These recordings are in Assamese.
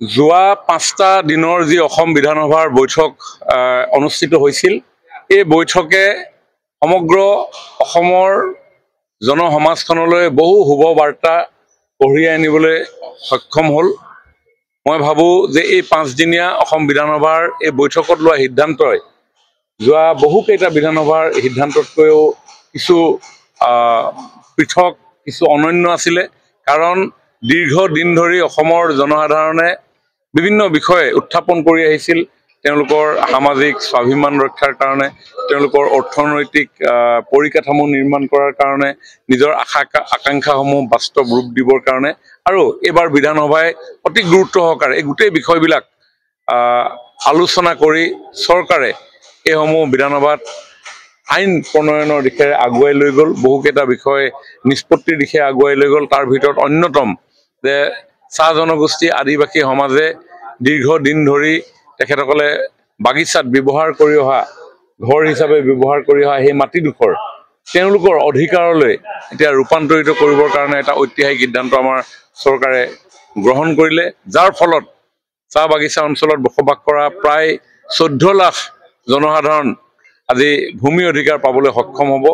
যোৱা 5টা দিনৰ যি অসম বিধানসভাৰ বৈঠক অনুষ্ঠিত হৈছিল, এই বৈঠকে সমগ্ৰ অসমৰ জনসমাজখনলৈ বহু শুভ বাৰ্তা কঢ়িয়াই আনিবলৈ সক্ষম হ'ল। মই ভাবোঁ যে এই 5দিনীয়া অসম বিধানসভাৰ এই বৈঠকত লোৱা সিদ্ধান্তই যোৱা বহুকেইটা বিধানসভাৰ সিদ্ধান্ততকৈও কিছু পৃথক, কিছু অনন্য আছিলে। কাৰণ দীৰ্ঘদিন ধৰি অসমৰ জনসাধাৰণে বিভিন্ন বিষয় উত্থাপন কৰি আহিছিল। তেওঁলোকৰ সামাজিক স্বাভিমান ৰক্ষাৰ কাৰণে, তেওঁলোকৰ অৰ্থনৈতিক পৰিকাঠামো নিৰ্মাণ কৰাৰ কাৰণে, নিজৰ আকাংক্ষাসমূহ বাস্তৱ ৰূপ দিবৰ কাৰণে, আৰু এইবাৰ বিধানসভাই অতি গুৰুত্ব সহকাৰে এই গোটেই বিষয়বিলাক আলোচনা কৰি চৰকাৰে এইসমূহ বিধানসভাত আইন প্ৰণয়নৰ দিশে আগুৱাই লৈ গ'ল। বহুকেইটা বিষয় নিষ্পত্তিৰ দিশে আগুৱাই লৈ গ'ল। তাৰ ভিতৰত অন্যতম যে চাহ জনগোষ্ঠী আদিবাসী সমাজে দীৰ্ঘদিন ধৰি তেখেতসকলে বাগিচাত ব্যৱহাৰ কৰি অহা, ঘৰ হিচাপে ব্যৱহাৰ কৰি অহা সেই মাটিডোখৰ তেওঁলোকৰ অধিকাৰলৈ এতিয়া ৰূপান্তৰিত কৰিবৰ কাৰণে এটা ঐতিহাসিক সিদ্ধান্ত আমাৰ চৰকাৰে গ্ৰহণ কৰিলে, যাৰ ফলত চাহ বাগিচা অঞ্চলত বসবাস কৰা প্ৰায় 14 লাখ জনসাধাৰণ আজি ভূমি অধিকাৰ পাবলৈ সক্ষম হ'ব।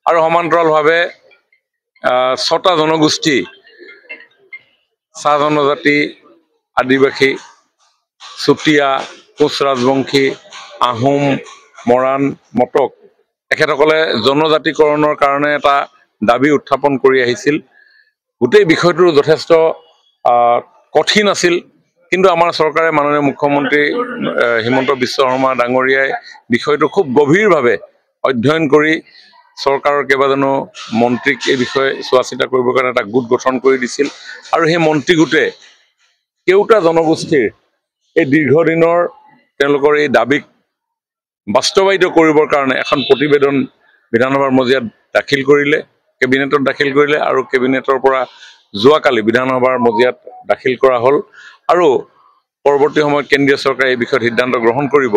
আৰু সমান্তৰালভাৱে 6টা জনগোষ্ঠী, চাহ জনজাতি, আদিবাসী, চুতীয়া, কোচ ৰাজবংশী, আহোম, মৰাণ, মটক, তেখেতসকলে জনজাতিকৰণৰ কাৰণে এটা দাবী উত্থাপন কৰি আহিছিল। গোটেই বিষয়টো যথেষ্ট কঠিন আছিল, কিন্তু আমাৰ চৰকাৰে মাননীয় মুখ্যমন্ত্ৰী হিমন্ত বিশ্ব শৰ্মা ডাঙৰীয়াই বিষয়টো খুব গভীৰভাৱে অধ্যয়ন কৰি চৰকাৰৰ কেইবাজনো মন্ত্ৰীক এই বিষয়ে চোৱা চিতা কৰিবৰ কাৰণে এটা গোট গঠন কৰি দিছিল। আৰু সেই মন্ত্ৰী গোটে কেওটা জনগোষ্ঠীৰ এই দীৰ্ঘদিনৰ তেওঁলোকৰ এই দাবীক বাস্তৱায়িত কৰিবৰ কাৰণে এখন প্ৰতিবেদন বিধানসভাৰ মজিয়াত দাখিল কৰিলে, কেবিনেটত দাখিল কৰিলে, আৰু কেবিনেটৰ পৰা যোৱাকালি বিধানসভাৰ মজিয়াত দাখিল কৰা হ'ল। আৰু পৰৱৰ্তী সময়ত কেন্দ্ৰীয় চৰকাৰে এই বিষয়ত সিদ্ধান্ত গ্ৰহণ কৰিব।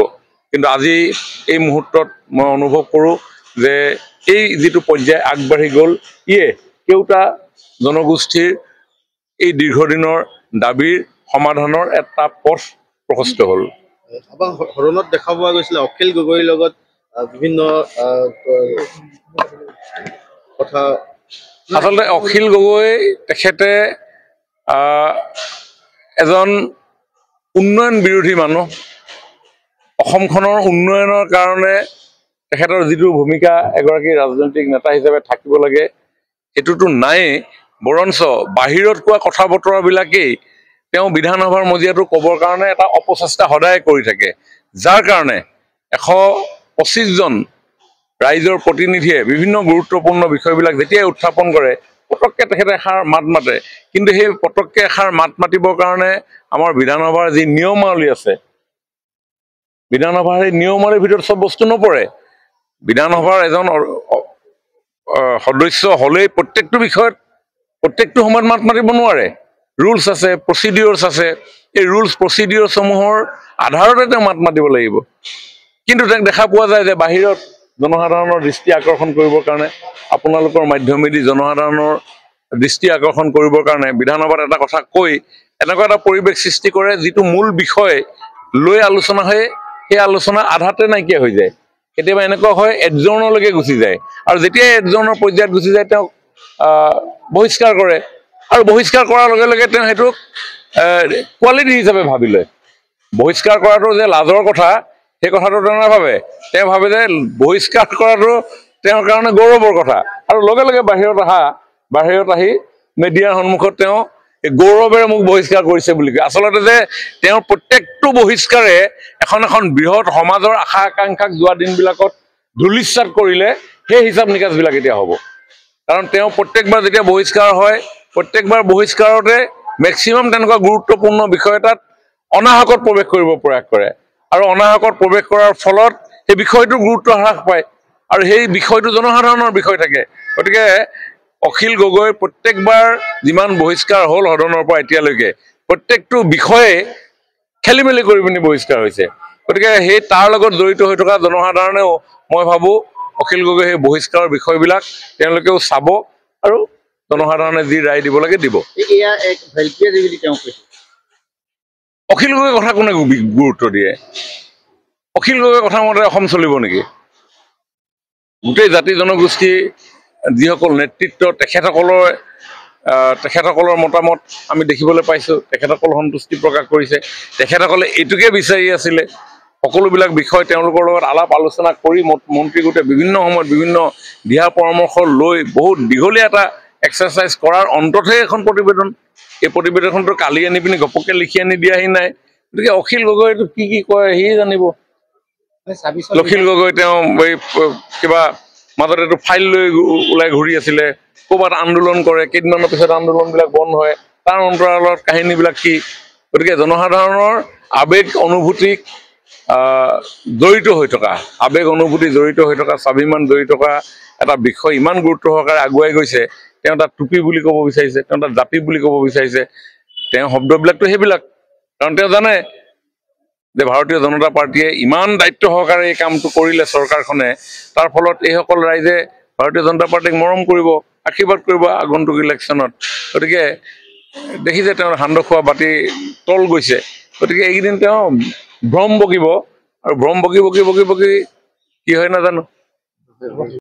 কিন্তু আজি এই মুহূৰ্তত মই অনুভৱ কৰোঁ যে এই যিটো পৰ্যায় আগবাঢ়ি গ'ল, ইয়ে কেওটা জনগোষ্ঠীৰ এই দীৰ্ঘদিনৰ দাবীৰ সমাধানৰ এটা পথ প্ৰশস্ত হ'ল। হৰণত দেখা পোৱা গৈছিলে অখিল গগৈৰ লগত বিভিন্ন কথা। আচলতে অখিল গগৈ তেখেতে এজন উন্নয়ন বিৰোধী মানুহ। অসমখনৰ উন্নয়নৰ কাৰণে তেখেতৰ যিটো ভূমিকা এগৰাকী ৰাজনৈতিক নেতা হিচাপে থাকিব লাগে সেইটোতো নায়েই, বৰঞ্চ বাহিৰত কোৱা কথা বতৰাবিলাকেই তেওঁ বিধানসভাৰ মজিয়াটো ক'বৰ কাৰণে এটা অপচেষ্টা সদায় কৰি থাকে, যাৰ কাৰণে 125জন ৰাইজৰ প্ৰতিনিধিয়ে বিভিন্ন গুৰুত্বপূৰ্ণ বিষয়বিলাক যেতিয়াই উত্থাপন কৰে পটককৈ তেখেতে এষাৰ মাত মাতে। কিন্তু সেই পটককৈ এষাৰ মাত মাতিবৰ কাৰণে আমাৰ বিধানসভাৰ যি নিয়মাৱলী আছে, বিধানসভাৰ সেই নিয়মাৱলীৰ ভিতৰত চব বস্তু নপৰে। বিধানসভাৰ এজন সদস্য হ'লেই প্ৰত্যেকটো বিষয়ত প্ৰত্যেকটো সময়ত মাত মাতিব নোৱাৰে। ৰুলছ আছে, প্ৰচিডিঅ'ৰ্ছ আছে। এই ৰুলছ প্ৰচিডিঅ'ৰ্ছসমূহৰ আধাৰতে তেওঁ মাত মাতিব লাগিব। কিন্তু তেওঁক দেখা পোৱা যায় যে বাহিৰত জনসাধাৰণৰ দৃষ্টি আকৰ্ষণ কৰিবৰ কাৰণে, আপোনালোকৰ মাধ্যমেদি জনসাধাৰণৰ দৃষ্টি আকৰ্ষণ কৰিবৰ কাৰণে বিধানসভাত এটা কথা কৈ এনেকুৱা এটা পৰিৱেশ সৃষ্টি কৰে যিটো মূল বিষয় লৈ আলোচনা হয়, সেই আলোচনা আধাতে নাইকিয়া হৈ যায়। কেতিয়াবা এনেকুৱা হয় এডজৰ্ণলৈকে গুচি যায়, আৰু যেতিয়াই এডজৰ্ণৰ পৰ্যায়ত গুচি যায় তেওঁক বহিষ্কাৰ কৰে, আৰু বহিষ্কাৰ কৰাৰ লগে লগে তেওঁ সেইটোক কোৱালিটি হিচাপে ভাবি লয়। বহিষ্কাৰ কৰাটো যে লাজৰ কথা সেই কথাটো তেওঁ নাভাবে। তেওঁ ভাবে যে বহিষ্কাৰ কৰাটো তেওঁৰ কাৰণে গৌৰৱৰ কথা, আৰু লগে লগে বাহিৰত আহি মিডিয়াৰ সন্মুখত তেওঁ গৌৰৱেৰে মোক বহিষ্কাৰ কৰিছে বুলি কয়। আচলতে যে তেওঁৰ প্ৰত্যেকটো বহিষ্কাৰে এখন বৃহৎ সমাজৰ আশা আকাংক্ষাক যোৱা দিনবিলাকত ধূলিসাৎ কৰিলে সেই হিচাপ নিকাচবিলাক এতিয়া হ'ব। কাৰণ তেওঁ প্ৰত্যেকবাৰ যেতিয়া বহিষ্কাৰ হয়, প্ৰত্যেকবাৰ বহিষ্কাৰতে মেক্সিমাম তেনেকুৱা গুৰুত্বপূৰ্ণ বিষয় এটাত অনাহকত প্ৰৱেশ কৰিব প্ৰয়াস কৰে, আৰু অনাহকত প্ৰৱেশ কৰাৰ ফলত সেই বিষয়টোৰ গুৰুত্ব হ্ৰাস পায়, আৰু সেই বিষয়টো জনসাধাৰণৰ বিষয় থাকে। গতিকে অখিল গগৈ প্ৰত্যেকবাৰ যিমান বহিষ্কাৰ হ'ল সদনৰ পৰা এতিয়ালৈকে প্ৰত্যেকটো বিষয়ে খেলি মেলি কৰি পিনি বহিষ্কাৰ হৈছে। গতিকে সেই তাৰ লগত জড়িত হৈ থকা জনসাধাৰণেও মই ভাবোঁ অখিল গগৈ সেই বহিষ্কাৰৰ বিষয়বিলাক তেওঁলোকেও চাব, আৰু জনসাধাৰণে যি ৰায় দিব লাগে দিব। এয়া এক ভেলকিয়াৰী বুলি তেওঁ কৈছে। অখিল গগৈৰ কথা কোনে গুৰুত্ব দিয়ে? অখিল গগৈৰ কথা মতে অসম চলিব নেকি? গোটেই জাতি জনগোষ্ঠী যিসকল নেতৃত্ব তেখেতসকলৰ মতামত আমি দেখিবলৈ পাইছোঁ। তেখেতসকল সন্তুষ্টি প্ৰকাশ কৰিছে। তেখেতসকলে এইটোকে বিচাৰি আছিলে সকলোবিলাক বিষয় তেওঁলোকৰ লগত আলাপ আলোচনা কৰি মন্ত্ৰী গোটে বিভিন্ন সময়ত বিভিন্ন দিহা পৰামৰ্শ লৈ বহুত দীঘলীয়া এটা এক্সাৰচাইজ কৰাৰ অন্ততহে এখন প্ৰতিবেদন। এই প্ৰতিবেদনখনটো কালি আনি পিনি ঘপককৈ লিখি আনি দিয়াহি নাই। গতিকে অখিল গগৈটো কি কয় সিয়ে জানিব। অখিল গগৈ তেওঁ এই কিবা মাজতে এইটো ফাইল লৈ ওলাই ঘূৰি আছিলে, ক'ৰবাত আন্দোলন কৰে, কেইদিনমানৰ পিছত আন্দোলনবিলাক বন্ধ হয়, তাৰ অন্তৰালত কাহিনীবিলাক কি? গতিকে জনসাধাৰণৰ আৱেগ অনুভূতিক জড়িত হৈ থকা, স্বাভিমান জড়িত থকা এটা বিষয় ইমান গুৰুত্ব সহকাৰে আগুৱাই গৈছে। তেওঁ তাত টুপি বুলি ক'ব বিচাৰিছে, তেওঁ তাত জাপি বুলি ক'ব বিচাৰিছে। তেওঁ শব্দবিলাকতো সেইবিলাক, কাৰণ তেওঁ জানে যে ভাৰতীয় জনতা পাৰ্টীয়ে ইমান দায়িত্ব সহকাৰে এই কামটো কৰিলে চৰকাৰখনে, তাৰ ফলত এইসকল ৰাইজে ভাৰতীয় জনতা পাৰ্টীক মৰম কৰিব, আশীৰ্বাদ কৰিব আগন্তুক ইলেকশ্যনত। গতিকে দেখিছে তেওঁৰ সান্দহ খোৱা বাতি তল গৈছে। গতিকে এইকেইদিন তেওঁ ভ্ৰম বকিব, আৰু ভ্ৰম বকি কি হয় নাজানো।